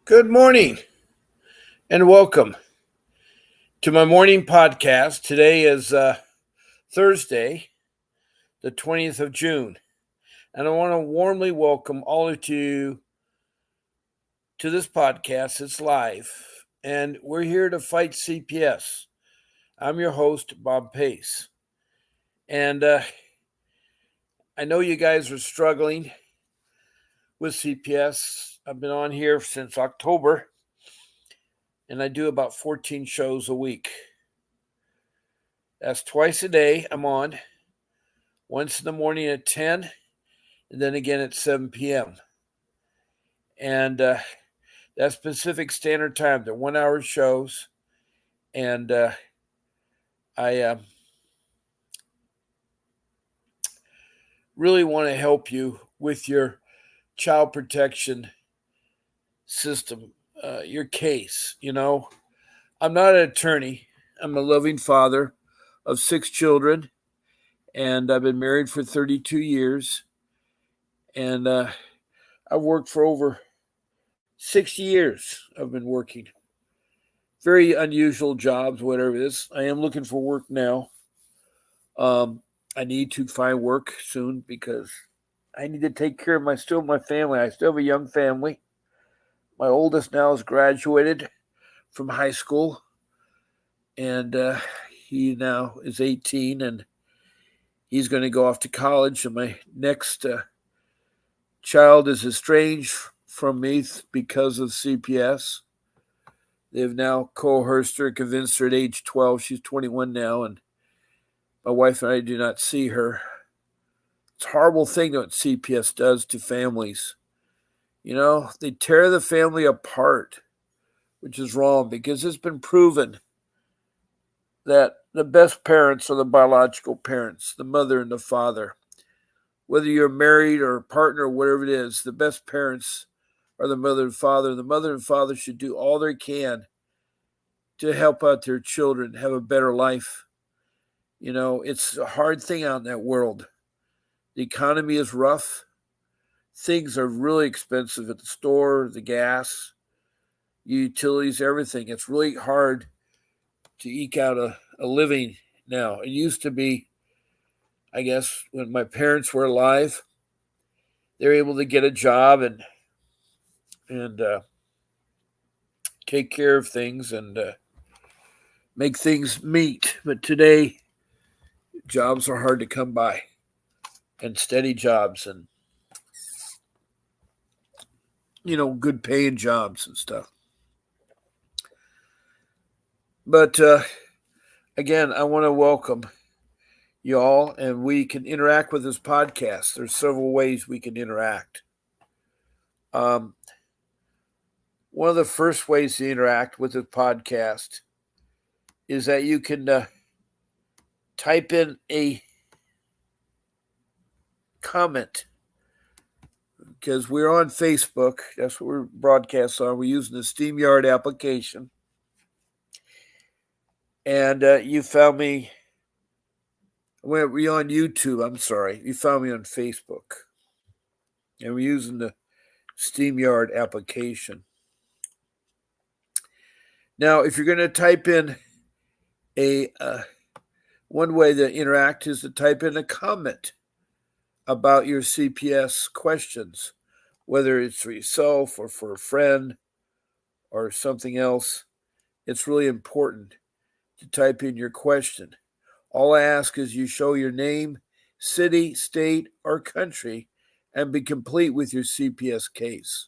Good morning and welcome to my morning podcast. Today is Thursday, the 20th of June, and I want to warmly welcome all of you to this podcast. It's live, and we're here to fight CPS. I'm your host, Bob Pace, and I know you guys are struggling with CPS. I've been on here since October, and I do about 14 shows a week. That's twice a day I'm on, once in the morning at 10, and then again at 7 p.m. And that's Pacific Standard Time. They're 1 hour shows, and I really want to help you with your child protection system, your case. I'm not an attorney. I'm a loving father of 6 children, and I've been married for 32 years, and I've worked for over 60 years. I've been working. Very unusual jobs, whatever it is. I am looking for work now. I need to find work soon because I need to take care of my family. I still have a young family. My oldest now has graduated from high school, and he now is 18, and he's going to go off to college. And my next child is estranged from me because of CPS. They've now coerced her, convinced her at age 12. She's 21 now, and my wife and I do not see her. It's a horrible thing what CPS does to families. They tear the family apart, which is wrong because it's been proven that the best parents are the biological parents, the mother and the father. Whether you're married or a partner or whatever it is, the best parents are the mother and father. The mother and father should do all they can to help out their children have a better life. It's a hard thing out in that world. The economy is rough. Things are really expensive at the store, the gas, utilities, everything. It's really hard to eke out a living now. It used to be, I guess, when my parents were alive, they were able to get a job and take care of things and make things meet. But today, jobs are hard to come by, and steady jobs, and good paying jobs and stuff. But again, I want to welcome y'all, and we can interact with this podcast. There's several ways we can interact. One of the first ways to interact with this podcast is that you can type in a comment, because we're on Facebook. That's what we're broadcast on. We're using the StreamYard application. And you found me, we're on YouTube, I'm sorry. You found me on Facebook. And we're using the StreamYard application. Now, if you're going to type in one way to interact is to type in a comment about your CPS questions, whether it's for yourself or for a friend or something else. It's really important to type in your question. All I ask is you show your name, city, state, or country, and be complete with your CPS case.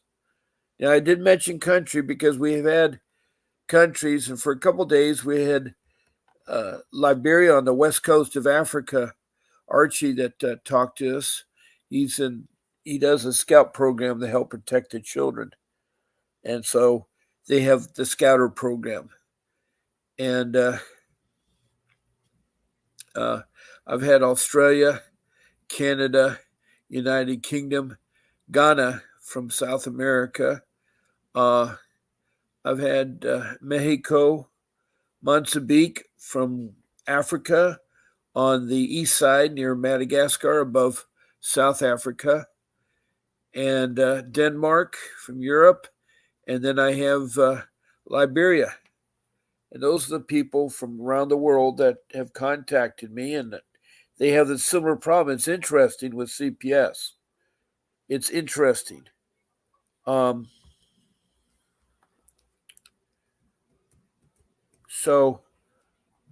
Now, I did mention country because we have had countries, and for a couple of days we had Liberia on the west coast of Africa, Archie, that talked to us. He does a scout program to help protect the children, and so they have the scouter program. And I've had Australia, Canada, United Kingdom, Ghana from South America. I've had Mexico, Mozambique from Africa on the east side near Madagascar above South Africa, and Denmark from Europe, And then I have Liberia. And those are the people from around the world that have contacted me, and they have a similar problem. It's interesting with CPS. It's interesting. Um, so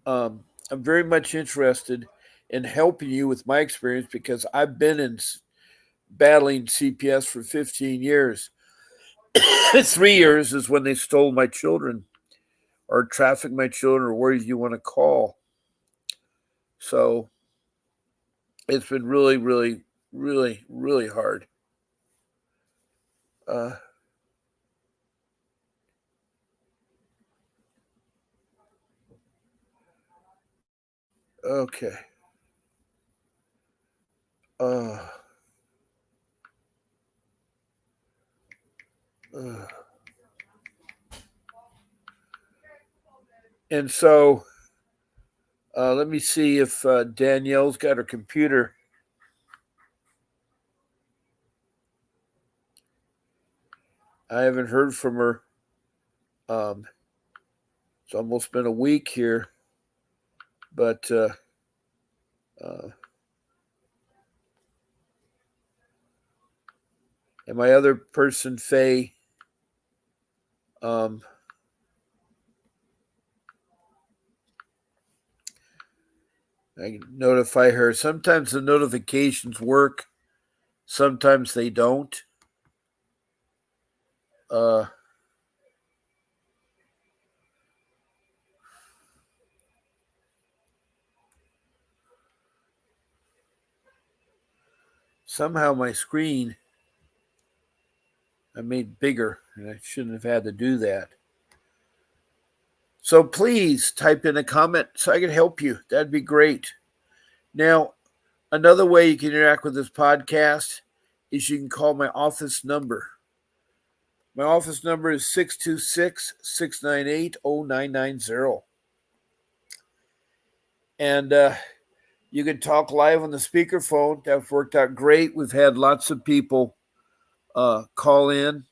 I'm very much interested in helping you with my experience because I've been in battling CPS for 15 years. 3 years is when they stole my children or trafficked my children or whatever you want to call. So it's been really, really, really, really hard. Uh, okay. Uh, uh. And so let me see if Danielle's got her computer. I haven't heard from her. It's almost been a week here, but uh, and my other person, Faye, um, I can notify her. Sometimes the notifications work, sometimes they don't. Uh, Somehow my screen I made bigger, and I shouldn't have had to do that. So please type in a comment so I can help you. That'd be great. Now, another way you can interact with this podcast is you can call my office number. My office number is 626-698-0990. And you can talk live on the speakerphone. That's worked out great. We've had lots of people call in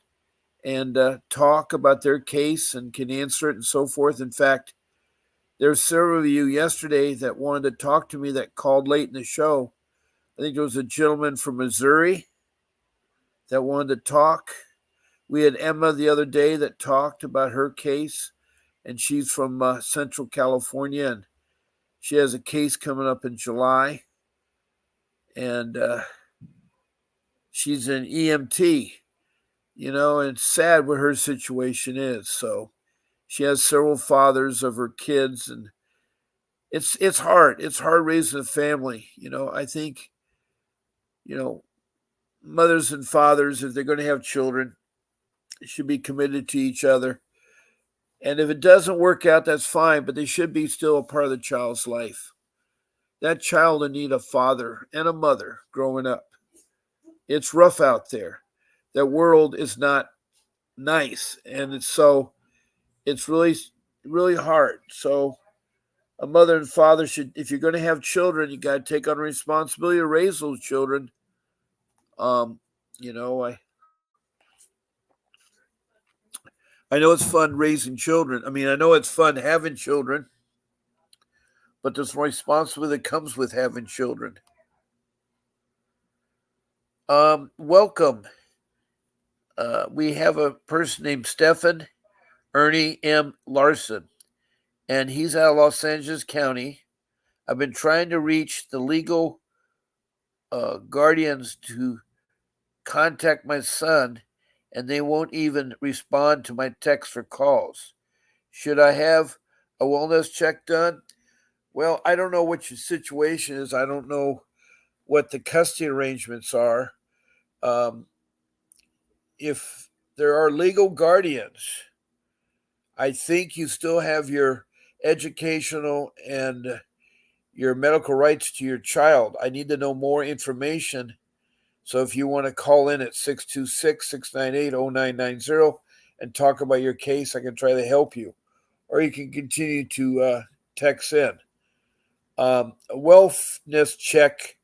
and talk about their case and can answer it and so forth. In fact, there's several of you yesterday that wanted to talk to me that called late in the show. I think there was a gentleman from Missouri that wanted to talk. We had Emma the other day that talked about her case, and she's from Central California, and she has a case coming up in July, and she's an EMT, and it's sad what her situation is. So she has several fathers of her kids, and it's hard. It's hard raising a family. I think, mothers and fathers, if they're going to have children, should be committed to each other. And if it doesn't work out, that's fine, but they should be still a part of the child's life. That child will need a father and a mother growing up. It's rough out there. That world is not nice. And it's really, really hard. So a mother and father should, if you're going to have children, you got to take on responsibility to raise those children. Um, you know, I I know it's fun raising children. I mean, I know it's fun having children, but there's responsibility that comes with having children. Welcome. We have a person named Stephen Ernie M. Larson, and he's out of Los Angeles County. I've been trying to reach the legal guardians to contact my son, and they won't even respond to my texts or calls. Should I have a wellness check done? Well, I don't know what your situation is. I don't know what the custody arrangements are. Um, if there are legal guardians, I think you still have your educational and your medical rights to your child. I need to know more information. So if you want to call in at 626-698-0990 and talk about your case, I can try to help you. Or you can continue to text in. A wellness check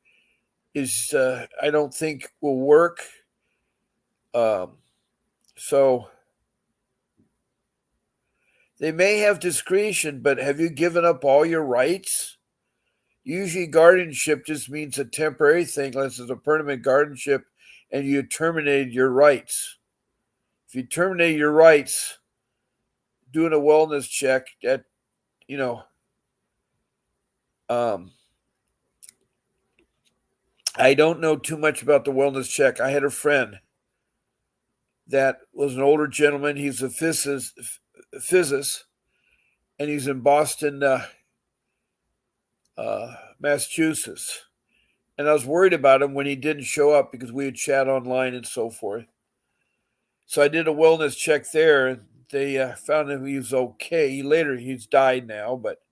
is, I don't think will work. Um, so They may have discretion, but have you given up all your rights? Usually, guardianship just means a temporary thing, unless it's a permanent guardianship and you terminated your rights. If you terminate your rights, doing a wellness check, that, you know, I don't know too much about the wellness check. I had a friend that was an older gentleman. He's a physicist, and he's in Boston, Massachusetts. And I was worried about him when he didn't show up because we would chat online and so forth. So I did a wellness check there, and they found him he was okay. He's died now, but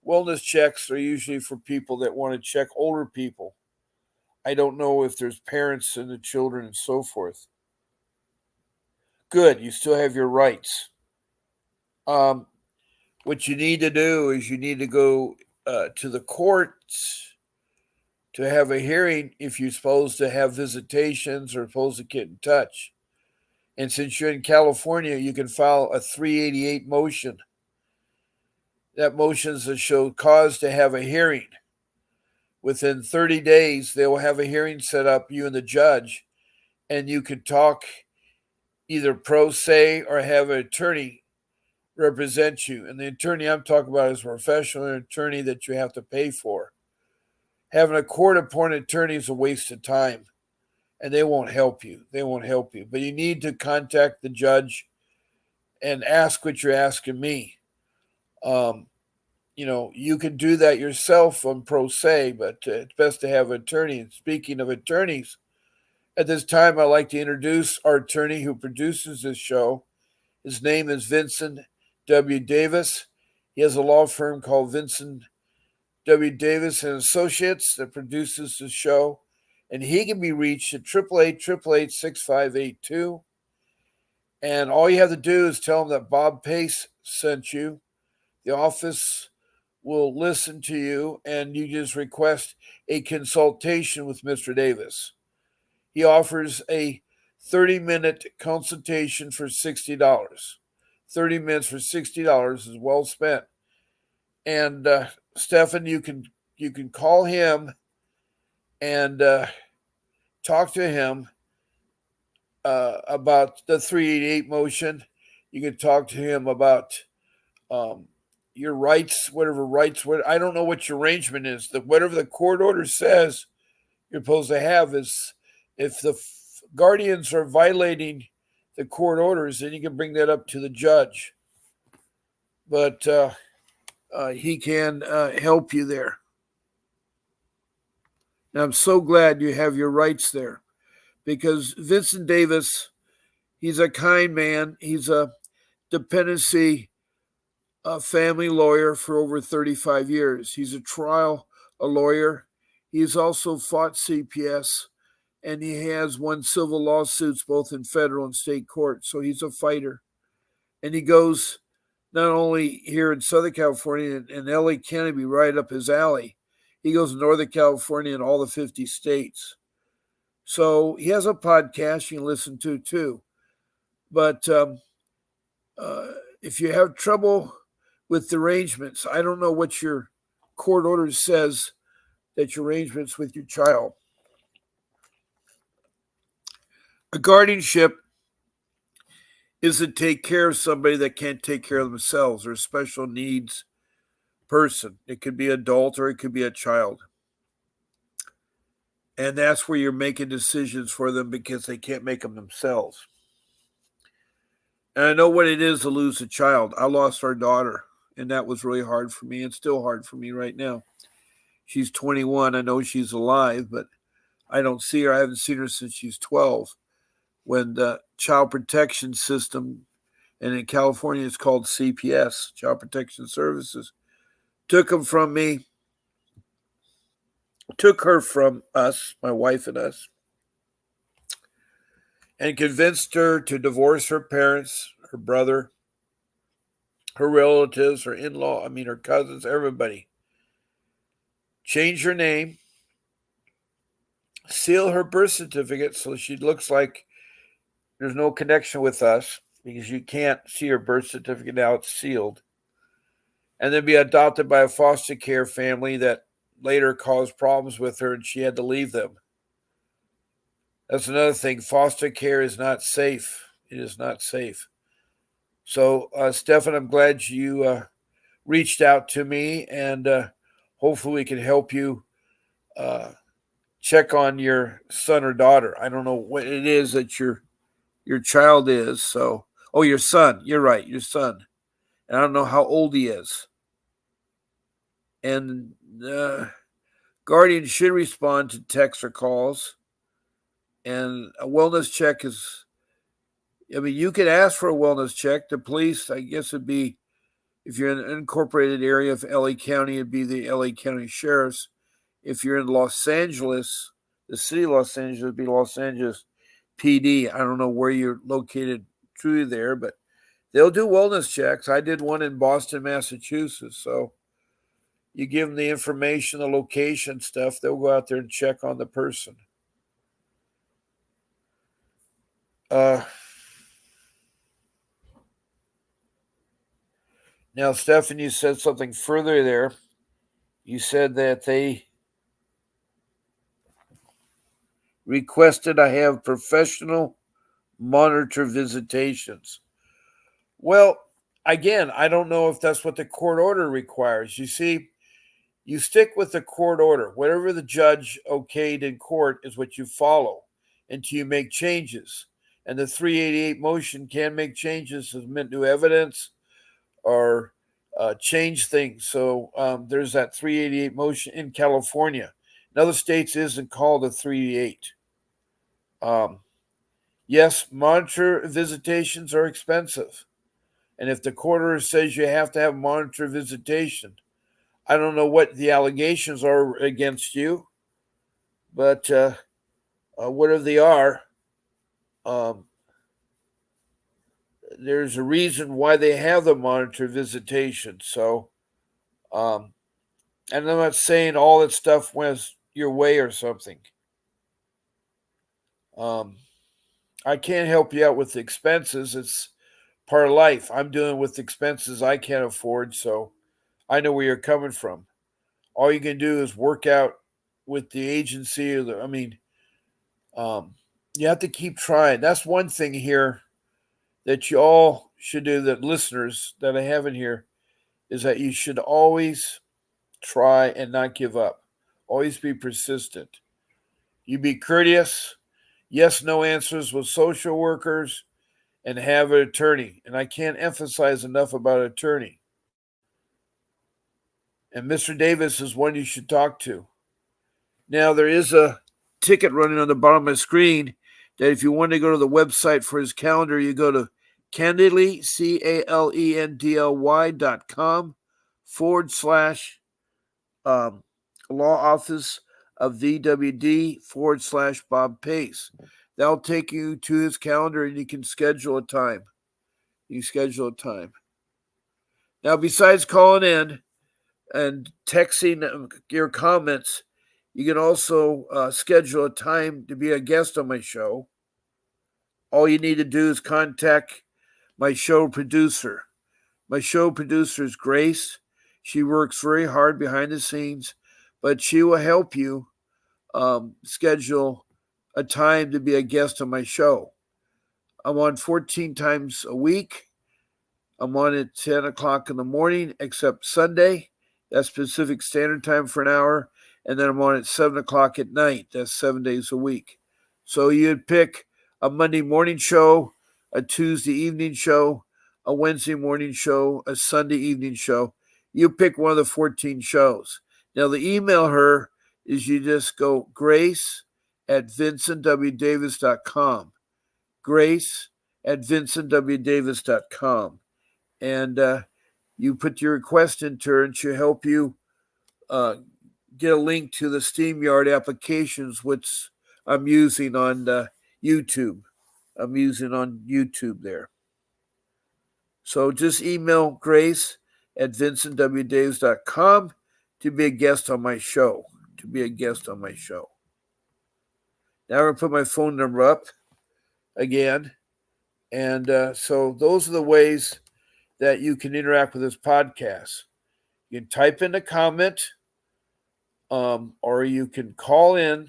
wellness checks are usually for people that want to check older people. I don't know if there's parents and the children and so forth. Good, you still have your rights. What you need to do is you need to go to the courts to have a hearing if you're supposed to have visitations or supposed to get in touch. And since you're in California, you can file a 388 motion. That motion is to show cause to have a hearing. Within 30 days, they will have a hearing set up, you and the judge, and you could talk either pro se or have an attorney represent you. And the attorney I'm talking about is a professional attorney that you have to pay for. Having a court-appointed attorney is a waste of time, and they won't help you. But you need to contact the judge and ask what you're asking me. You can do that yourself on pro se, but it's best to have an attorney. And speaking of attorneys, at this time, I'd like to introduce our attorney who produces this show. His name is Vincent W. Davis. He has a law firm called Vincent W. Davis and Associates that produces the show, and he can be reached at 888-888-6582. And all you have to do is tell him that Bob Pace sent you. The office will listen to you, and you just request a consultation with Mr. Davis. He offers a 30-minute consultation for $60. 30 minutes for $60 is well spent. And Stefan, you can call him and talk to him about the 388 motion. You can talk to him about your rights, I don't know what your arrangement is. Whatever the court order says you're supposed to have is, if the guardians are violating the court orders, then you can bring that up to the judge. But he can help you there. And I'm so glad you have your rights there, because Vincent Davis, he's a kind man. He's a dependency family lawyer for over 35 years. He's a lawyer. He's also fought CPS, and he has won civil lawsuits both in federal and state court. So he's a fighter. And he goes not only here in Southern California and LA County, be right up his alley. He goes to Northern California and all the 50 states. So he has a podcast you can listen to too. But if you have trouble with the arrangements, I don't know what your court order says that your arrangements with your child. A guardianship is to take care of somebody that can't take care of themselves, or a special needs person. It could be adult or it could be a child. And that's where you're making decisions for them because they can't make them themselves. And I know what it is to lose a child. I lost our daughter, and that was really hard for me. It's still hard for me right now. She's 21. I know she's alive, but I don't see her. I haven't seen her since she's 12. When the child protection system, and in California it's called CPS, Child Protection Services, took her from us, my wife and us, and convinced her to divorce her parents, her brother, her relatives, her her cousins, everybody. Change her name, seal her birth certificate so she looks like there's no connection with us. because you can't see her birth certificate now, it's sealed, and then be adopted by a foster care family that later caused problems with her and she had to leave them. That's another thing. Foster care is not safe. It is not safe. So, Stefan, I'm glad you reached out to me, and hopefully we can help you uh, check on your son or daughter. I don't know what it is that your child is. So, oh, your son. You're right, your son. And I don't know how old he is. And guardian should respond to texts or calls. And a wellness check is, I mean, you can ask for a wellness check. The police, I guess, would be, if you're in an unincorporated area of LA County, it'd be the LA County Sheriff's. If you're in Los Angeles, the city of Los Angeles, would be Los Angeles PD. I don't know where you're located truly there, but they'll do wellness checks. I did one in Boston, Massachusetts. So you give them the information, the location stuff, they'll go out there and check on the person. Now, Stephan, you said something further there. You said that they requested I have professional monitor visitations. Well, again, I don't know if that's what the court order requires. You see, you stick with the court order. Whatever the judge okayed in court is what you follow until you make changes. And the 388 motion can make changes, submit new evidence, or change things. So there's that 388 motion in California. In other states, it isn't called a 388. Yes, monitor visitations are expensive. And if the court order says you have to have monitor visitation, I don't know what the allegations are against you, but whatever they are, there's a reason why they have the monitor visitation. So, and I'm not saying all that stuff went your way or something. I can't help you out with the expenses. It's part of life. I'm doing with expenses I can't afford, so I know where you're coming from. All you can do is work out with the agency. You have to keep trying. That's one thing here that you all should do, that listeners that I have in here, is that you should always try and not give up. Always be persistent. You be courteous. Yes, no answers with social workers, and have an attorney. And I can't emphasize enough about an attorney. And Mr. Davis is one you should talk to. Now, there is a ticket running on the bottom of my screen that if you want to go to the website for his calendar, you go to Calendly, CALENDLY.com / law office of VWD / Bob Pace. That'll take you to his calendar and you can schedule a time. Now, besides calling in and texting your comments, you can also schedule a time to be a guest on my show. All you need to do is contact my show producer. My show producer is Grace. She works very hard behind the scenes, but she will help you schedule a time to be a guest on my show. I'm on 14 times a week. I'm on at 10 o'clock in the morning, except Sunday. That's Pacific Standard Time for an hour. And then I'm on at 7 o'clock at night. That's 7 days a week. So you'd pick a Monday morning show, a Tuesday evening show, a Wednesday morning show, a Sunday evening show. You pick one of the 14 shows. Now, the email her is you just go grace@vincentwdavis.com. grace@vincentwdavis.com. And you put your request into her, and she'll help you get a link to the StreamYard applications, which I'm using on YouTube. I'm using on YouTube there. So just email grace@vincentwdavis.com to be a guest on my show. Now I'm going to put my phone number up again. And so those are the ways that you can interact with this podcast. You can type in a comment, or you can call in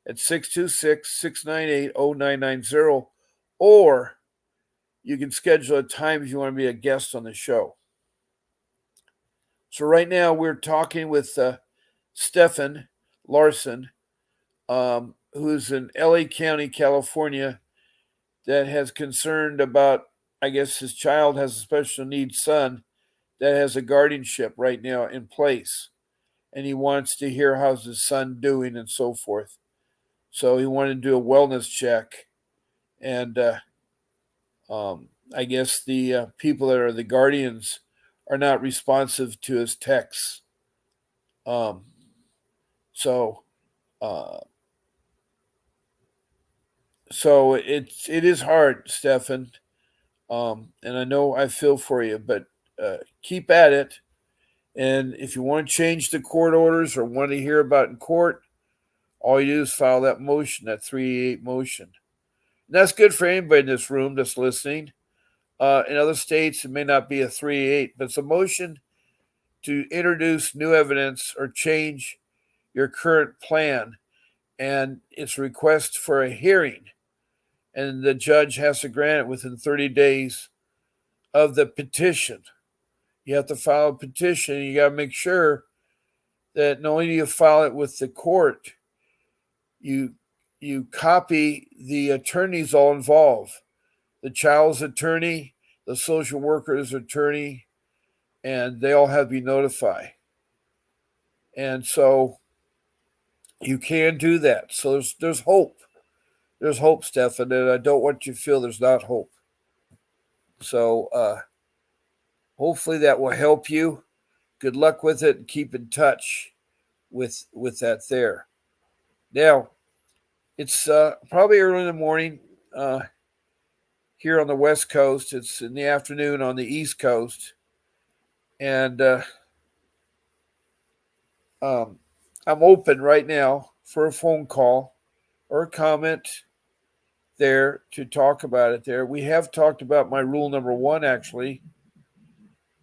at 626-698-0990, or you can schedule a time if you want to be a guest on the show. So right now we're talking with Stefan Larson, who's in LA County, California, that has concerned about, I guess his child has a special needs son that has a guardianship right now in place. And he wants to hear how's his son doing and so forth. So he wanted to do a wellness check. And I guess the people that are the guardians are not responsive to his texts. So it is hard, Stefan. And I know I feel for you, but keep at it. And if you want to change the court orders or want to hear about in court, all you do is file that motion, that 388 motion. And that's good for anybody in this room that's listening. In other states, it may not be a 388, but it's a motion to introduce new evidence or change your current plan. And it's a request for a hearing. And the judge has to grant it within 30 days of the petition. You have to file a petition. You got to make sure that not only do you file it with the court, you copy the attorneys all involved, the child's attorney, the social worker's attorney, and they all have to be notified. And so you can do that. So there's hope. There's hope, Stefan, and I don't want you to feel there's not hope. So hopefully that will help you. Good luck with it, and keep in touch with that there. Now, it's probably early in the morning here on the West Coast. It's in the afternoon on the East Coast. And I'm open right now for a phone call or a comment there to talk about it there. We have talked about my rule number 1, actually,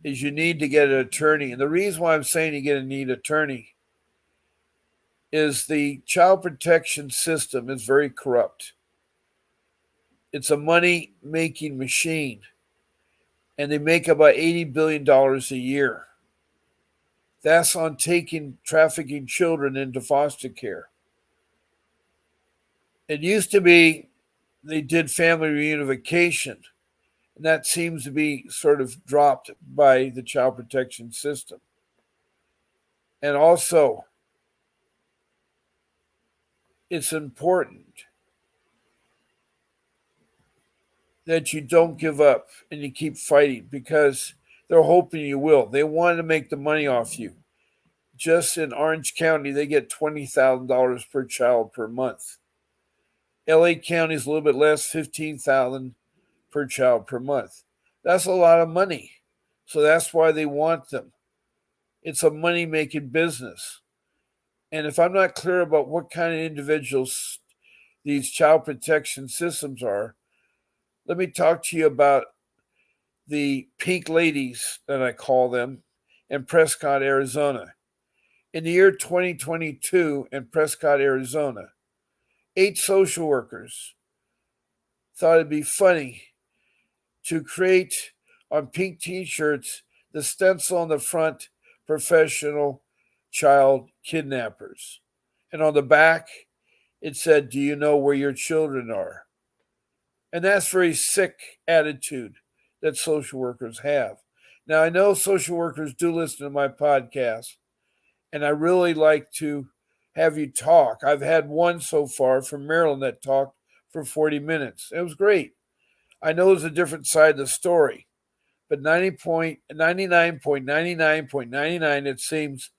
is you need to get an attorney. And the reason why I'm saying you need an attorney is the child protection system is very corrupt. It's a money-making machine, and they make about $80 billion a year. That's on trafficking children into foster care. It used to be they did family reunification, and that seems to be sort of dropped by the child protection system. And also, it's important that you don't give up and you keep fighting, because they're hoping you will. They want to make the money off you. Just in Orange County, they get $20,000 per child per month. LA County is a little bit less, $15,000 per child per month. That's a lot of money. So that's why they want them. It's a money-making business. And if I'm not clear about what kind of individuals these child protection systems are, let me talk to you about the pink ladies, that I call them, in Prescott, Arizona. In the year 2022 in Prescott, Arizona, 8 social workers thought it'd be funny to create on pink t-shirts the stencil on the front, professional child kidnappers. And on the back, it said, "Do you know where your children are?" And that's very sick attitude that social workers have. Now, I know social workers do listen to my podcast, and I really like to have you talk. I've had one so far from Maryland that talked for 40 minutes. It was great. I know there's a different side of the story, but 99.99.99, it seems,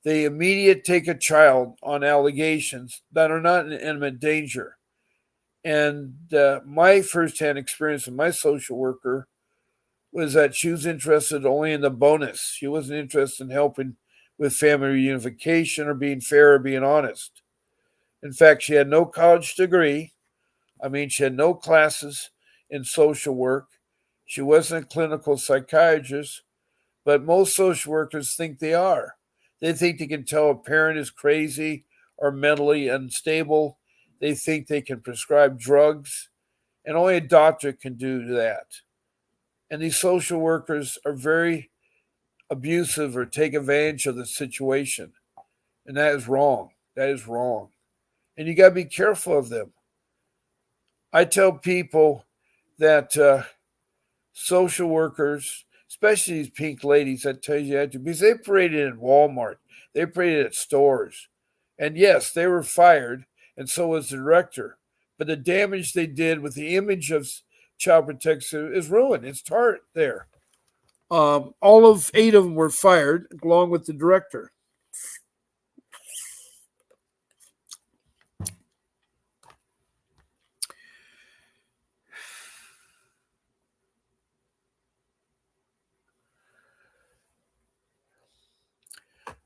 they immediately take a child on allegations that are not in imminent danger. And my firsthand experience with my social worker was that she was interested only in the bonus. She wasn't interested in helping with family reunification or being fair or being honest. In fact, she had no college degree. I mean, she had no classes in social work. She wasn't a clinical psychiatrist, but most social workers think they are. They think they can tell a parent is crazy or mentally unstable. They think they can prescribe drugs, and only a doctor can do that. And these social workers are very abusive or take advantage of the situation. And that is wrong. That is wrong. And you got to be careful of them. I tell people that social workers, especially these pink ladies that tell you that, because they paraded in Walmart, they paraded at stores. And yes, they were fired, and so was the director. But the damage they did with the image of child protection is ruined. It's tart there. All of 8 of them were fired, along with the director.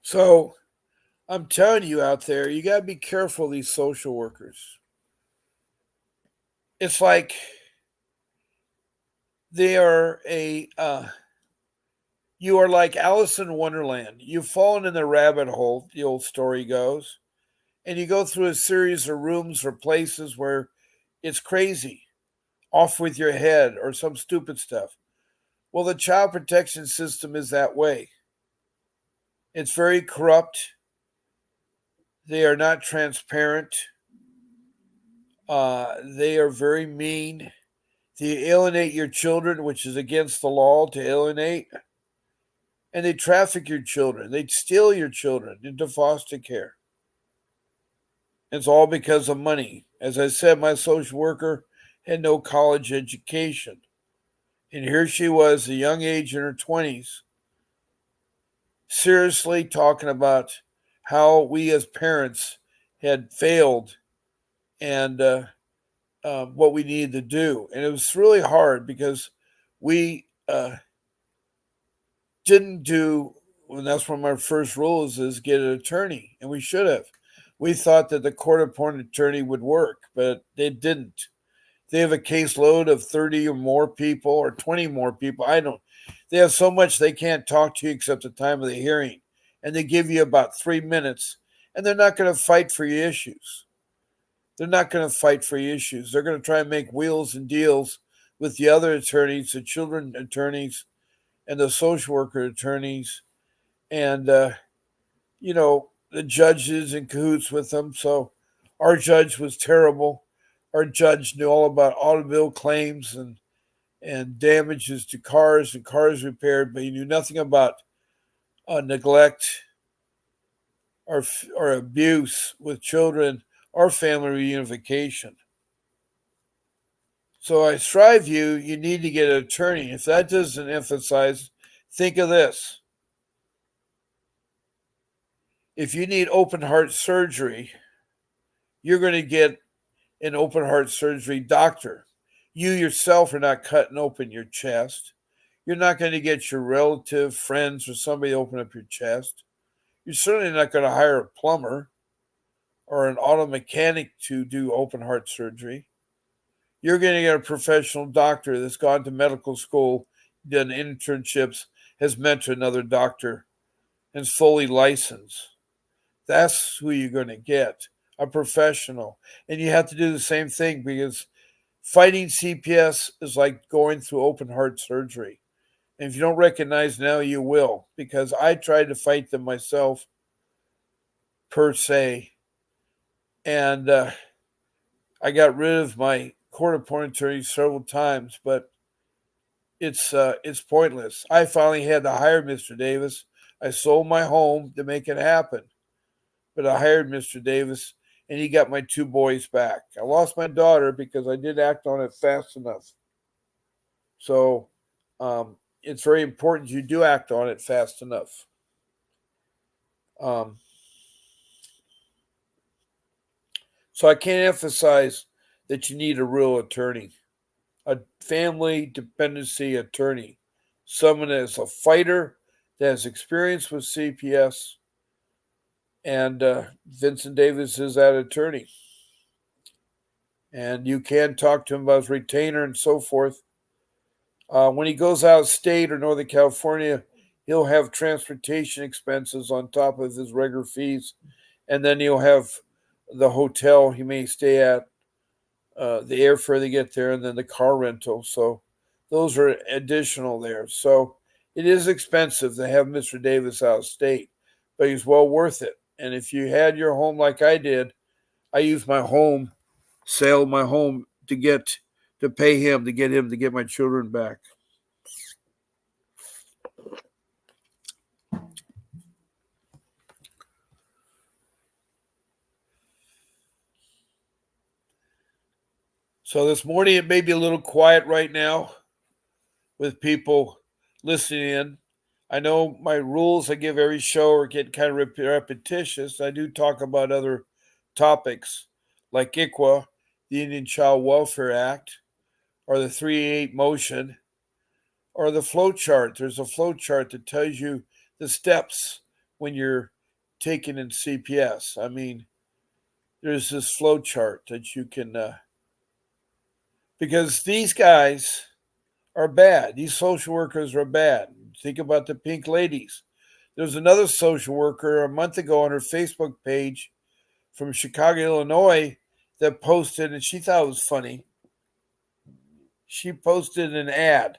So I'm telling you out there, you got to be careful of these social workers. It's like they are you are like Alice in Wonderland. You've fallen in the rabbit hole, the old story goes, and you go through a series of rooms or places where it's crazy, off with your head, or some stupid stuff. Well, the child protection system is that way. It's very corrupt. They are not transparent. They are very mean. They alienate your children, which is against the law to alienate. And they traffic your children. They steal your children into foster care. It's all because of money. As I said, my social worker had no college education. And here she was, a young age in her 20s, seriously talking about how we as parents had failed and what we needed to do. And it was really hard because we didn't do, and that's one of my first rules is get an attorney, and we should have. We thought that the court-appointed attorney would work, but they didn't. They have a caseload of 30 or more people or 20 more people. I don't. They have so much they can't talk to you except the time of the hearing, and they give you about 3 minutes, and they're not going to fight for your issues. They're not going to fight for your issues. They're going to try and make wheels and deals with the other attorneys, the children attorneys, and the social worker attorneys, and the judges in cahoots with them. So our judge was terrible. Our judge knew all about automobile claims and damages to cars and cars repaired, but he knew nothing about neglect or abuse with children or family reunification. So I strive you need to get an attorney. If that doesn't emphasize, think of this. If you need open heart surgery, you're going to get an open heart surgery doctor. You yourself are not cutting open your chest. You're not going to get your relative, friends, or somebody to open up your chest. You're certainly not going to hire a plumber or an auto mechanic to do open heart surgery. You're going to get a professional doctor that's gone to medical school, done internships, has met to another doctor, and is fully licensed. That's who you're going to get, a professional. And you have to do the same thing because fighting CPS is like going through open heart surgery. And if you don't recognize now, you will, because I tried to fight them myself, per se. And I got rid of my court appointed attorney several times, but it's pointless. I finally had to hire Mr. Davis. I sold my home to make it happen, but I hired Mr. Davis, and he got my 2 boys back. I lost my daughter because I didn't act on it fast enough. So it's very important you do act on it fast enough. So I can't emphasize that you need a real attorney, a family dependency attorney, someone that is a fighter, that has experience with CPS, and Vincent Davis is that attorney. and you can talk to him about his retainer and so forth. When he goes out of state or Northern California, he'll have transportation expenses on top of his regular fees, and then he'll have the hotel he may stay at, the airfare to get there, and then the car rental. So those are additional there. So it is expensive to have Mr. Davis out of state, but he's well worth it. And if you had your home like I did, I used my home, sale my home to pay him to get my children back. So this morning it may be a little quiet right now with people listening in. I know my rules I give every show are getting kind of repetitious. I do talk about other topics like ICWA, the Indian Child Welfare Act, or the 388 motion, or the flow chart. There's a flow chart that tells you the steps when you're taking in CPS. I mean, there's this flow chart that you can, because these guys are bad. These social workers are bad. Think about the pink ladies. There was another social worker a month ago on her Facebook page from Chicago, Illinois, that posted, and she thought it was funny. She posted an ad,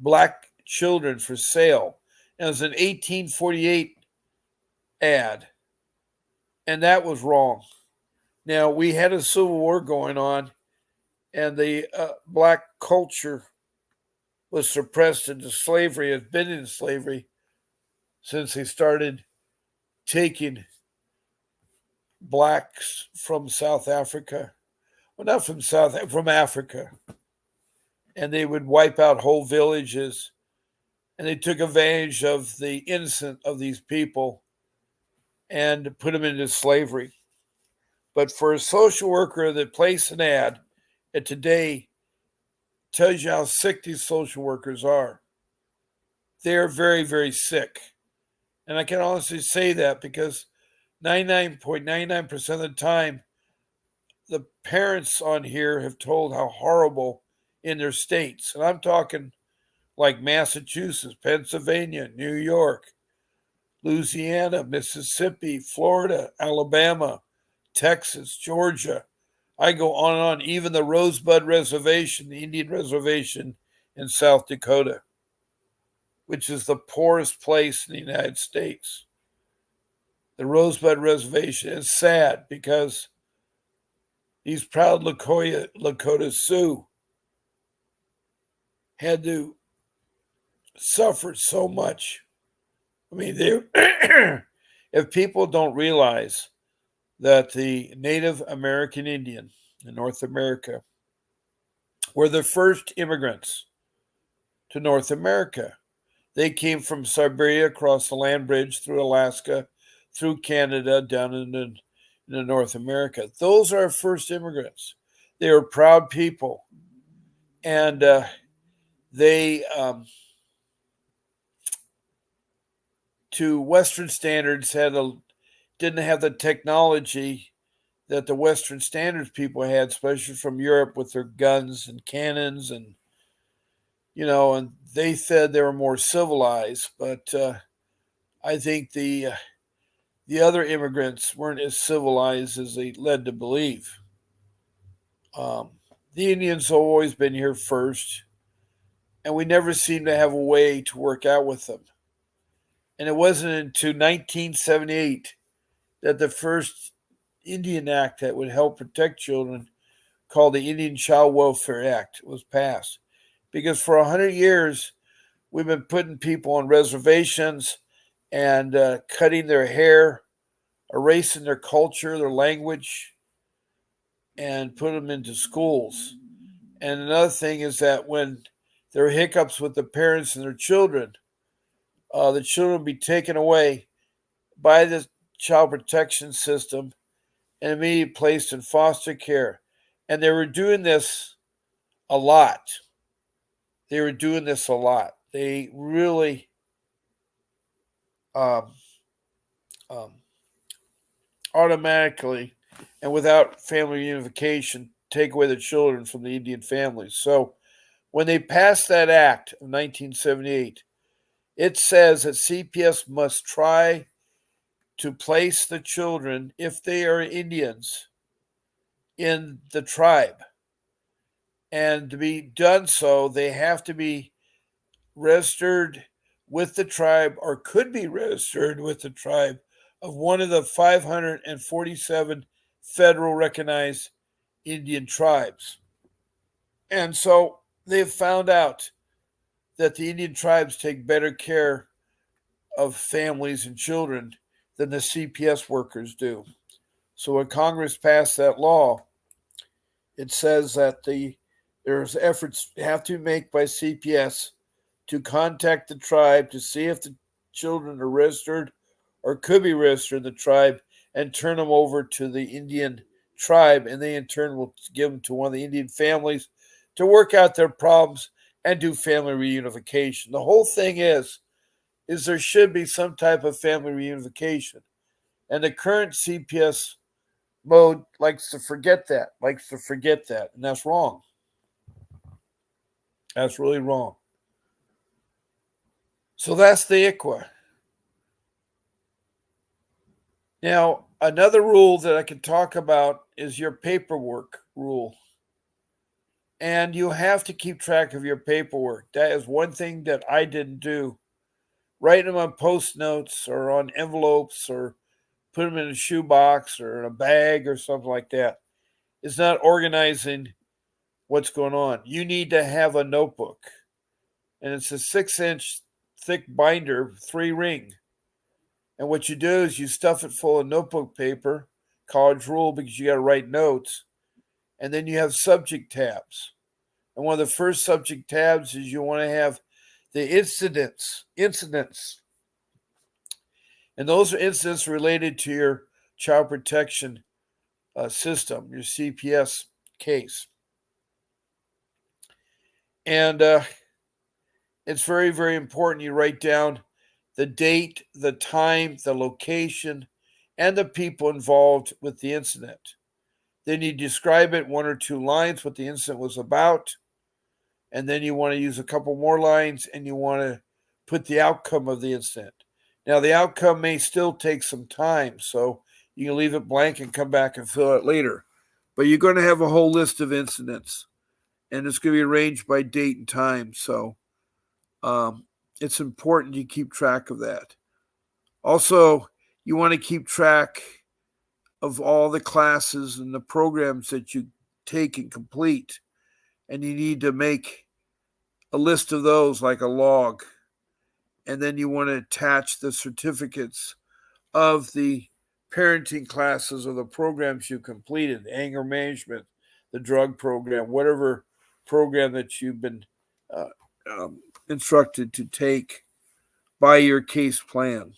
black children for sale. And it was an 1848 ad. And that was wrong. Now, we had a civil war going on, and the black culture was suppressed into slavery, has been in slavery since they started taking blacks from South Africa. Well, not from Africa. And they would wipe out whole villages. And they took advantage of the innocent of these people and put them into slavery. But for a social worker that placed an ad, and today tells you how sick these social workers are. They're very, very sick. And I can honestly say that because 99.99% of the time, the parents on here have told how horrible in their states. And I'm talking like Massachusetts, Pennsylvania, New York, Louisiana, Mississippi, Florida, Alabama, Texas, Georgia. I go on and on. Even the Rosebud Reservation, the Indian Reservation in South Dakota, which is the poorest place in the United States. The Rosebud Reservation is sad because these proud Lakota Sioux had to suffer so much. I mean, if people don't realize that the Native American Indian in North America were the first immigrants to North America. They came from Siberia across the land bridge through Alaska, through Canada, down into North America. Those are our first immigrants. They were proud people. And they, to Western standards, didn't have the technology that the Western standards people had, especially from Europe with their guns and cannons and and they said they were more civilized, but I think the other immigrants weren't as civilized as they led to believe. The Indians have always been here first, and we never seemed to have a way to work out with them. And it wasn't until 1978 that the first Indian Act that would help protect children, called the Indian Child Welfare Act, was passed. Because for 100 years, we've been putting people on reservations and cutting their hair, erasing their culture, their language, and put them into schools. And another thing is that when there are hiccups with the parents and their children, the children will be taken away by the child protection system and immediately placed in foster care. And they were doing this a lot. They really automatically and without family unification take away the children from the Indian families. So when they passed that act of 1978, it says that CPS must try to place the children, if they are Indians, in the tribe. And to be done so, they have to be registered with the tribe, or could be registered with the tribe, of one of the 547 federal recognized Indian tribes. And so they've found out that the Indian tribes take better care of families and children than the CPS workers do. So when Congress passed that law, it says that there's efforts have to be made by CPS to contact the tribe to see if the children are registered or could be registered in the tribe, and turn them over to the Indian tribe, and they in turn will give them to one of the Indian families to work out their problems and do family reunification. The whole thing is there should be some type of family reunification. And the current CPS mode likes to forget that, and that's wrong. That's really wrong. So that's the ICWA. Now, another rule that I can talk about is your paperwork rule. And you have to keep track of your paperwork. That is one thing that I didn't do. Write them on post notes or on envelopes, or put them in a shoebox or in a bag or something like that. It's not organizing what's going on. You need to have a notebook. And it's a 6-inch thick binder, 3-ring. And what you do is you stuff it full of notebook paper, college rule, because you got to write notes. And then you have subject tabs. And one of the first subject tabs is you want to have the incidents. And those are incidents related to your child protection system, your CPS case. And it's very, very important you write down the date, the time, the location, and the people involved with the incident. Then you describe it 1 or 2 lines, what the incident was about. And then you want to use a couple more lines, and you want to put the outcome of the incident. Now, the outcome may still take some time, so you can leave it blank and come back and fill it later. But you're going to have a whole list of incidents, and it's going to be arranged by date and time. So it's important you keep track of that. Also, you want to keep track of all the classes and the programs that you take and complete. And you need to make a list of those, like a log. And then you want to attach the certificates of the parenting classes or the programs you completed, anger management, the drug program, whatever program that you've been instructed to take by your case plan.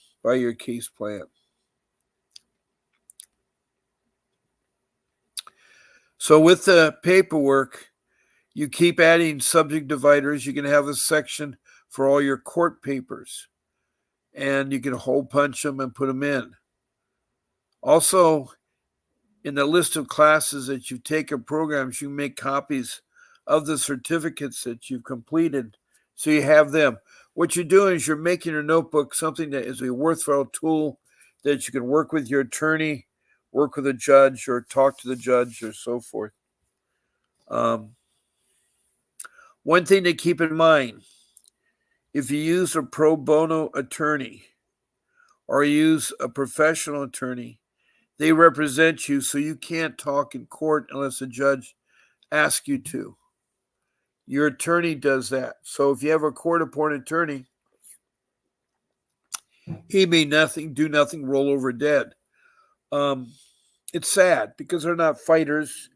So with the paperwork, you keep adding subject dividers. You can have a section for all your court papers, and you can hole punch them and put them in. Also, in the list of classes that you've taken programs, you make copies of the certificates that you've completed, so you have them. What you're doing is you're making your notebook something that is a worthwhile tool that you can work with your attorney, work with a judge, or talk to the judge, or so forth. One thing to keep in mind, if you use a pro bono attorney or use a professional attorney, they represent you, so you can't talk in court unless a judge asks you to. Your attorney does that. So if you have a court-appointed attorney, he may do nothing, roll over dead. It's sad because they're not fighters,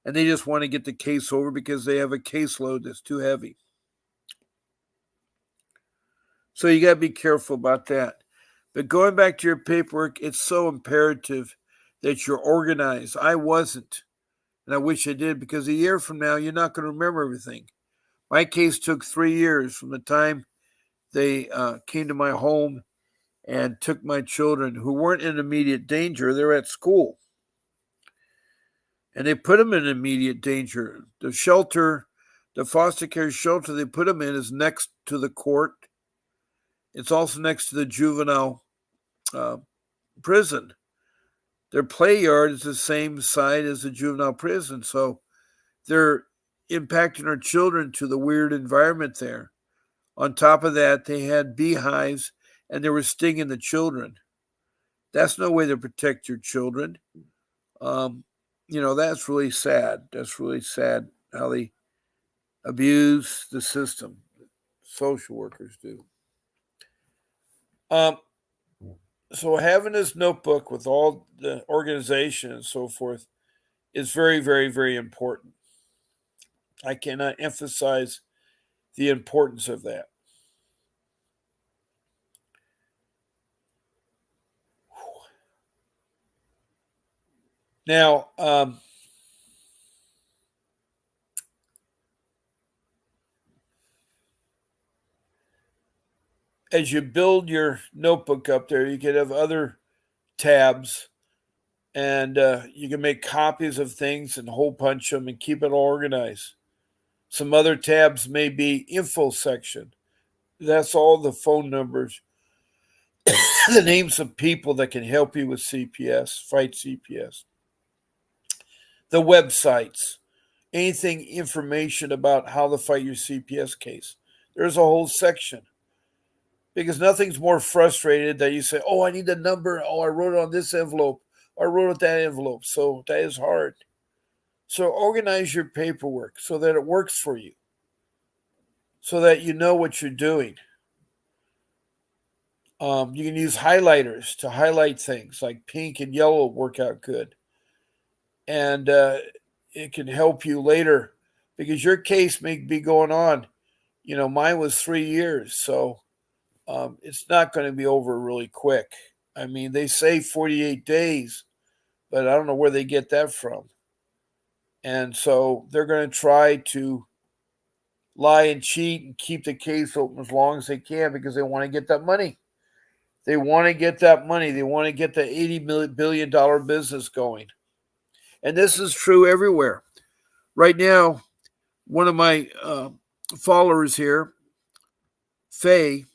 and they just want to get the case over because they have a caseload that's too heavy. So you got to be careful about that. But going back to your paperwork, it's so imperative that you're organized. I wasn't, and I wish I did, because a year from now, you're not going to remember everything. My case took 3 years from the time they came to my home and took my children, who weren't in immediate danger. They were at school. and they put them in immediate danger. The shelter, the foster care shelter they put them in is next to the court. It's also next to the juvenile prison. Their play yard is the same side as the juvenile prison, so they're impacting our children to the weird environment there. On top of that, they had beehives and they were stinging the children. That's no way to protect your children. That's really sad. That's really sad how they abuse the system. Social workers do. So having this notebook with all the organization and so forth is very, very, very important. I cannot emphasize the importance of that. Now, as you build your notebook up there, you could have other tabs, and you can make copies of things and hole punch them and keep it all organized. Some other tabs may be info section. That's all the phone numbers, the names of people that can help you with CPS, fight CPS. The websites, anything information about how to fight your CPS case. There's a whole section. Because nothing's more frustrated that you say, oh, I need the number. Oh, I wrote it on this envelope. Or I wrote it that envelope. So that is hard. So organize your paperwork so that it works for you. So that you know what you're doing. You can use highlighters to highlight things like pink and yellow work out good. And it can help you later because your case may be going on. Mine was 3 years. So it's not going to be over really quick. I mean, they say 48 days, but I don't know where they get that from. And so they're going to try to lie and cheat and keep the case open as long as they can because they want to get that money. They want to get that money. They want to get the $80 billion business going. And this is true everywhere. Right now, one of my followers here, Faye,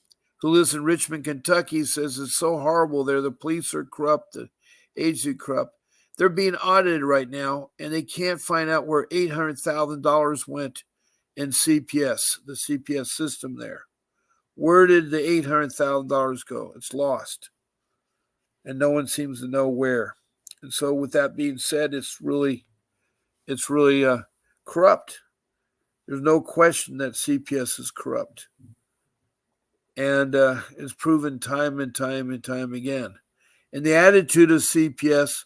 who lives in Richmond, Kentucky, says it's so horrible there. The police are corrupt, the agency corrupt. They're being audited right now, and they can't find out where $800,000 went in CPS, the CPS system there. Where did the $800,000 go? It's lost, and no one seems to know where. And so, with that being said, it's really corrupt. There's no question that CPS is corrupt. And it's proven time and time and time again. And the attitude of CPS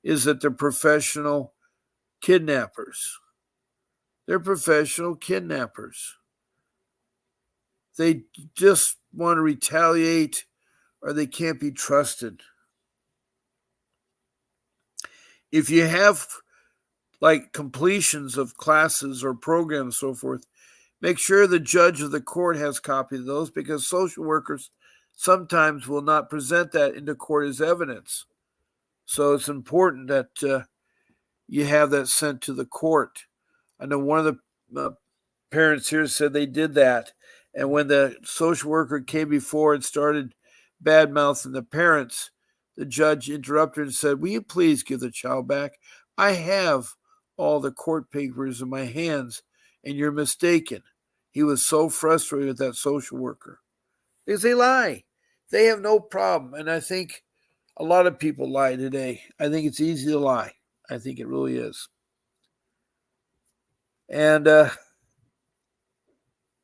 is that they're professional kidnappers. They're professional kidnappers. They just want to retaliate or they can't be trusted. If you have like completions of classes or programs, so forth, make sure the judge of the court has copy of those because social workers sometimes will not present that into court as evidence. So it's important that you have that sent to the court. I know one of the parents here said they did that. And when the social worker came before and started bad mouthing the parents, the judge interrupted and said, will you please give the child back? I have all the court papers in my hands and you're mistaken. He was so frustrated with that social worker. Because they lie. They have no problem. And I think a lot of people lie today. I think it's easy to lie. I think it really is. And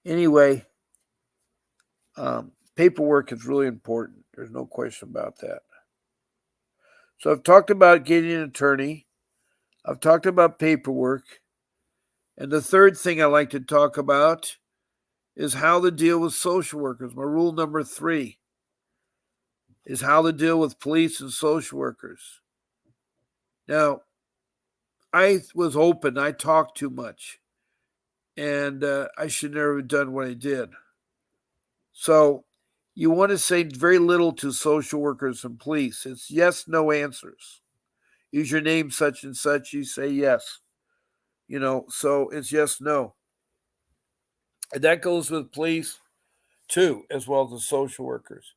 anyway, paperwork is really important. There's no question about that. So I've talked about getting an attorney. I've talked about paperwork. And the third thing I like to talk about is how to deal with social workers. My rule number 3 is how to deal with police and social workers. Now, I was open. I talked too much. And I should never have done what I did. So you want to say very little to social workers and police. It's yes, no answers. Is your name such and such? You say yes. So it's yes, no. And that goes with police too, as well as the social workers.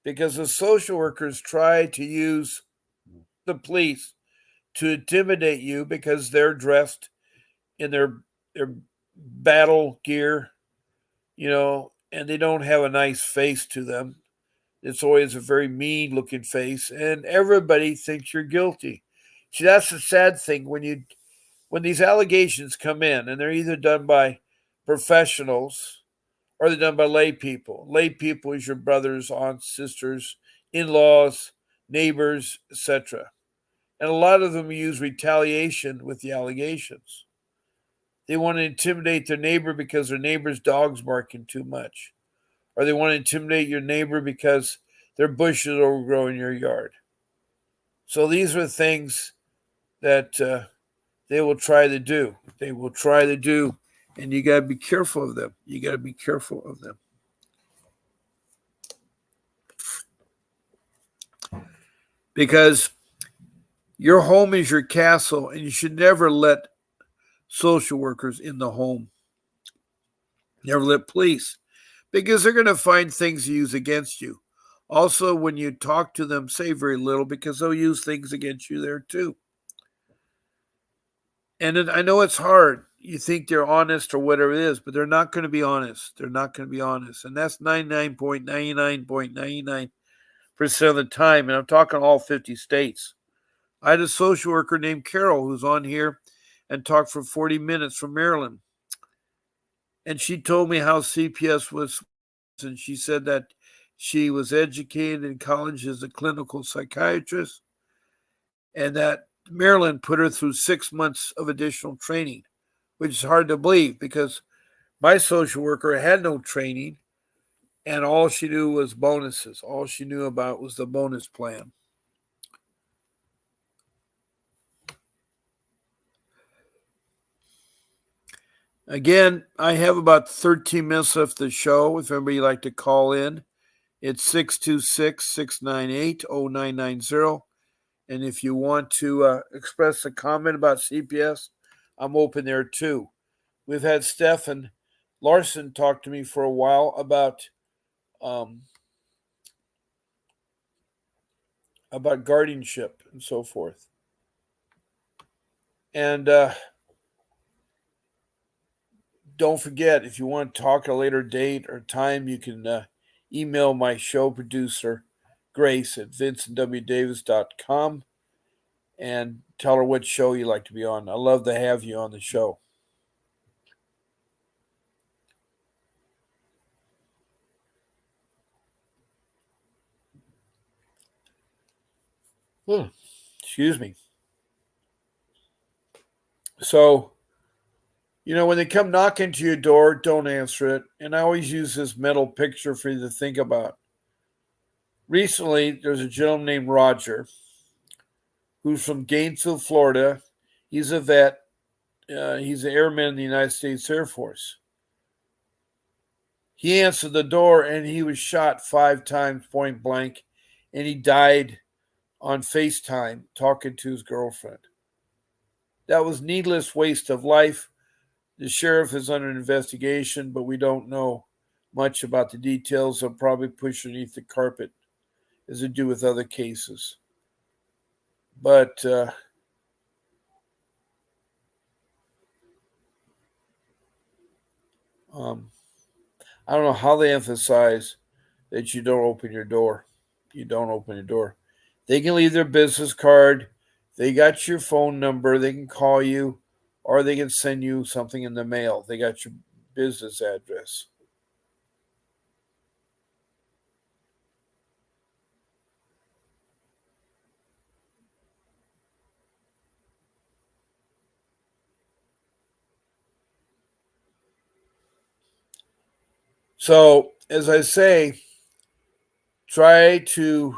Because the social workers try to use the police to intimidate you because they're dressed in their battle gear, and they don't have a nice face to them. It's always a very mean looking face, and everybody thinks you're guilty. See, that's the sad thing when these allegations come in, and they're either done by professionals or they're done by lay people. Lay people is your brothers, aunts, sisters, in-laws, neighbors, etc. And a lot of them use retaliation with the allegations. They want to intimidate their neighbor because their neighbor's dog's barking too much. Or they want to intimidate your neighbor because their bushes overgrow in your yard. So these are things that they will try to do. They will try to do, and you got to be careful of them. You got to be careful of them. Because your home is your castle, and you should never let social workers in the home. Never let police, because they're going to find things to use against you. Also, when you talk to them, say very little because they'll use things against you there too. And I know it's hard. You think they're honest or whatever it is, but they're not going to be honest. They're not going to be honest. And that's 99.99.99% of the time. And I'm talking all 50 states. I had a social worker named Carol who's on here and talked for 40 minutes from Maryland. And she told me how CPS was, and she said that she was educated in college as a clinical psychiatrist and that Maryland put her through 6 months of additional training, which is hard to believe because my social worker had no training and all she knew was bonuses. All she knew about was the bonus plan. Again, I have about 13 minutes left of the show. If anybody would like to call in, it's 626-698-0990. And if you want to express a comment about CPS, I'm open there too. We've had Stephen Larson talk to me for a while about guardianship and so forth. And don't forget, if you want to talk at a later date or time, you can email my show producer, Grace, at vincentwdavis.com and tell her what show you'd like to be on. I'd love to have you on the show. Excuse me. So, when they come knocking to your door, don't answer it. And I always use this mental picture for you to think about. Recently, there's a gentleman named Roger who's from Gainesville, Florida. He's a vet. He's an airman in the United States Air Force. He answered the door and he was shot 5 times point blank, and he died on FaceTime talking to his girlfriend. That was needless waste of life. The sheriff is under investigation, but we don't know much about the details. They'll probably push underneath the carpet as they do with other cases. But I don't know how they emphasize that you don't open your door. You don't open your door. They can leave their business card. They got your phone number. They can call you, or they can send you something in the mail. They got your business address. So, as I say, try to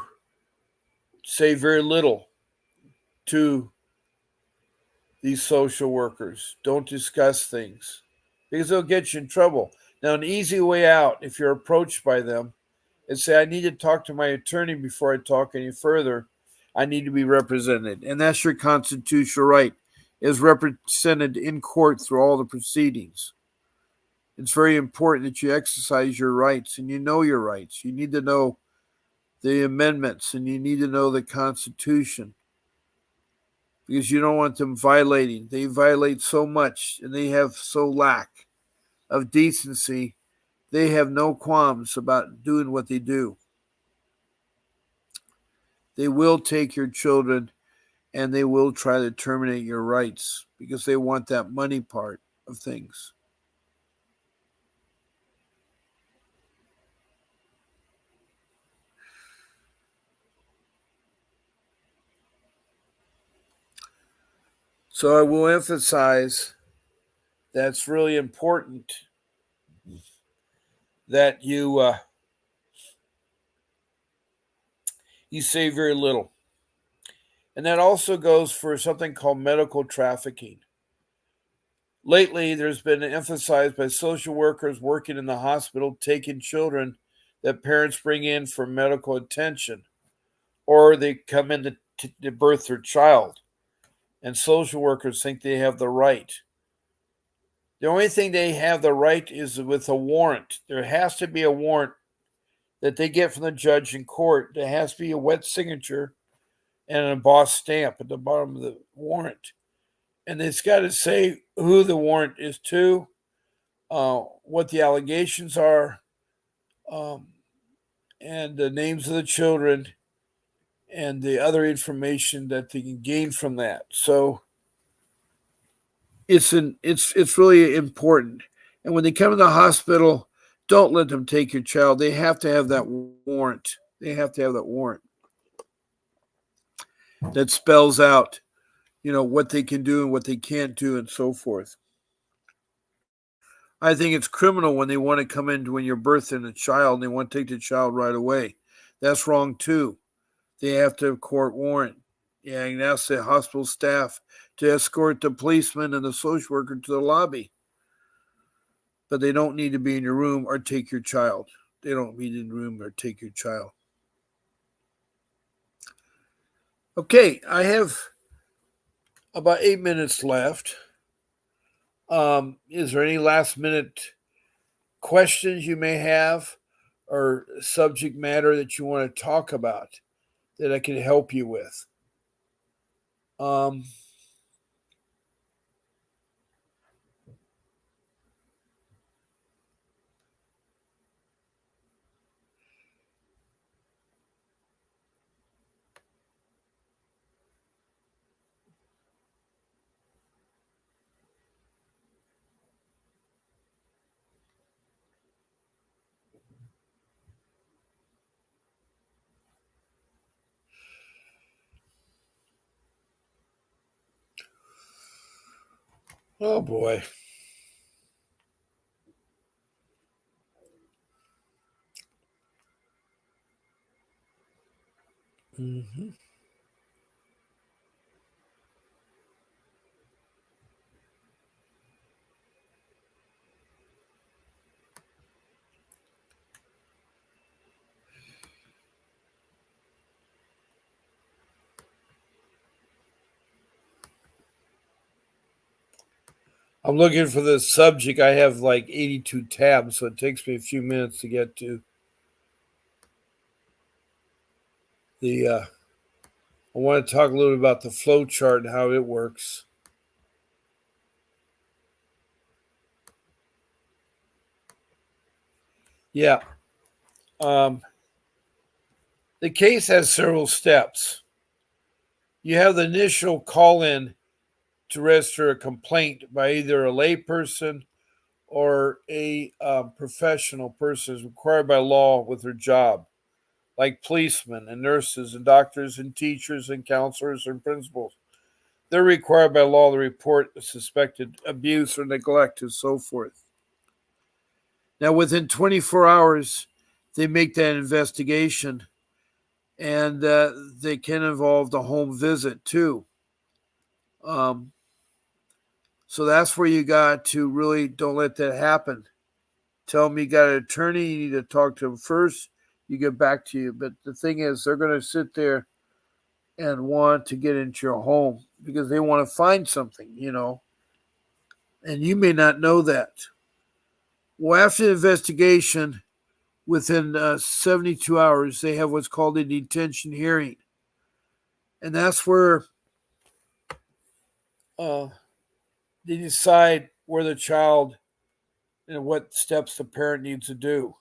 say very little to these social workers. Don't discuss things because they'll get you in trouble. Now, an easy way out, if you're approached by them, is say, I need to talk to my attorney before I talk any further I need to be represented. And that's your constitutional right, is represented in court through all the proceedings. It's very important that you exercise your rights and you know your rights. You need to know the amendments and you need to know the Constitution because you don't want them violating. They violate so much and they have so lack of decency. They have no qualms about doing what they do. They will take your children and they will try to terminate your rights because they want that money part of things. So I will emphasize that's really important that you say very little. And that also goes for something called medical trafficking. Lately, there's been emphasized by social workers working in the hospital taking children that parents bring in for medical attention, or they come in to birth their child, and social workers think they have the right. The only thing they have the right is with a warrant. There has to be a warrant that they get from the judge in court. There has to be a wet signature and an embossed stamp at the bottom of the warrant. And it's got to say who the warrant is to, what the allegations are, and the names of the children, and the other information that they can gain from that. So it's really important. And when they come to the hospital, don't let them take your child. They have to have that warrant. They have to have that warrant that spells out, what they can do and what they can't do and so forth. I think it's criminal when they want to come in when you're birthing a child and they want to take the child right away. That's wrong too. They have to have court warrant. Yeah, and ask the hospital staff to escort the policeman and the social worker to the lobby. But they don't need to be in your room or take your child. They don't be in the room or take your child. Okay, I have about 8 minutes left. Is there any last minute questions you may have or subject matter that you want to talk about that I can help you with? Oh boy. Mm-hmm. I'm looking for the subject. I have like 82 tabs, so it takes me a few minutes to get to the. I want to talk a little bit about the flow chart and how it works. Yeah. The case has several steps. You have the initial call in to register a complaint by either a layperson or a professional person is required by law with their job, like policemen and nurses and doctors and teachers and counselors and principals. They're required by law to report suspected abuse or neglect and so forth. Now, within 24 hours, they make that investigation, and they can involve the home visit too. Um, so that's where you got to really don't let that happen. Tell them you got an attorney, you need to talk to them first. You get back to you. But the thing is, they're going to sit there and want to get into your home because they want to find something, and you may not know that. Well, after the investigation, within 72 hours, they have what's called a detention hearing. And that's where they decide where the child and what steps the parent needs to do.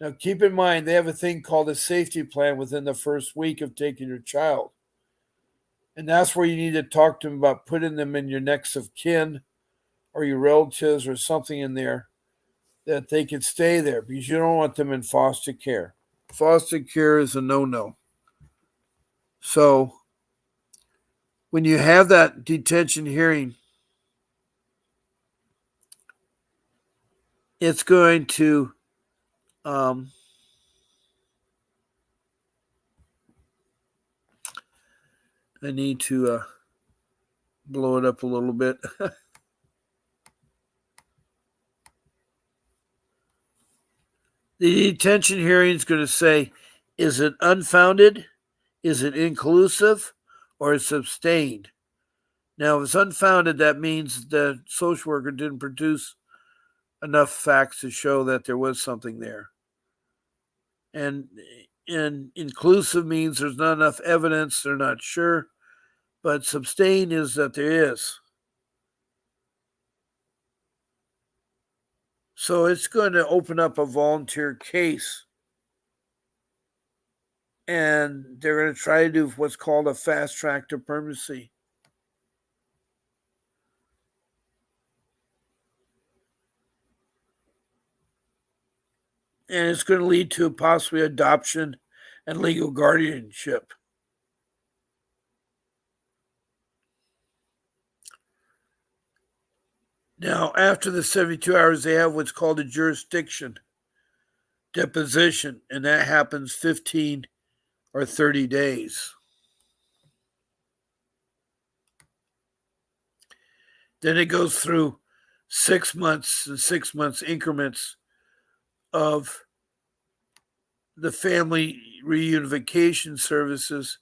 Now, keep in mind, they have a thing called a safety plan within the first week of taking your child. And that's where you need to talk to them about putting them in your next of kin or your relatives or something in there that they can stay there because you don't want them in foster care. Foster care is a no-no. So when you have that detention hearing, it's going to I need to blow it up a little bit. The detention hearing is going to say, is it unfounded? Is it inclusive? Or is it sustained? Now, if it's unfounded, that means the social worker didn't produce enough facts to show that there was something there. And inclusive means there's not enough evidence, they're not sure. But sustained is that there is. So it's going to open up a volunteer case. And they're going to try to do what's called a fast track to permanency. And it's going to lead to possibly adoption and legal guardianship. Now, after the 72 hours, they have what's called a jurisdiction deposition, and that happens 15 or 30 days. Then it goes through 6 months and 6 months increments of the family reunification services.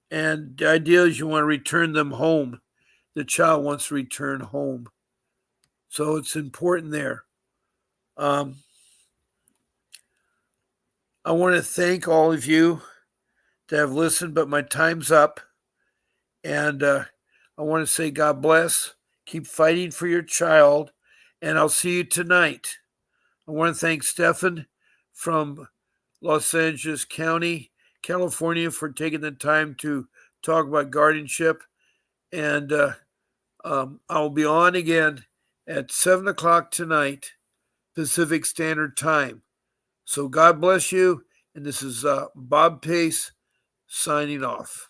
And the idea is you want to return them home. The child wants to return home. So it's important there. I want to thank all of you that have listened, but my time's up. And I want to say God bless. Keep fighting for your child. And I'll see you tonight. I want to thank Stefan from Los Angeles County, California, for taking the time to talk about guardianship. And I'll be on again at 7 o'clock tonight, Pacific Standard Time. So God bless you. And this is Bob Pace signing off.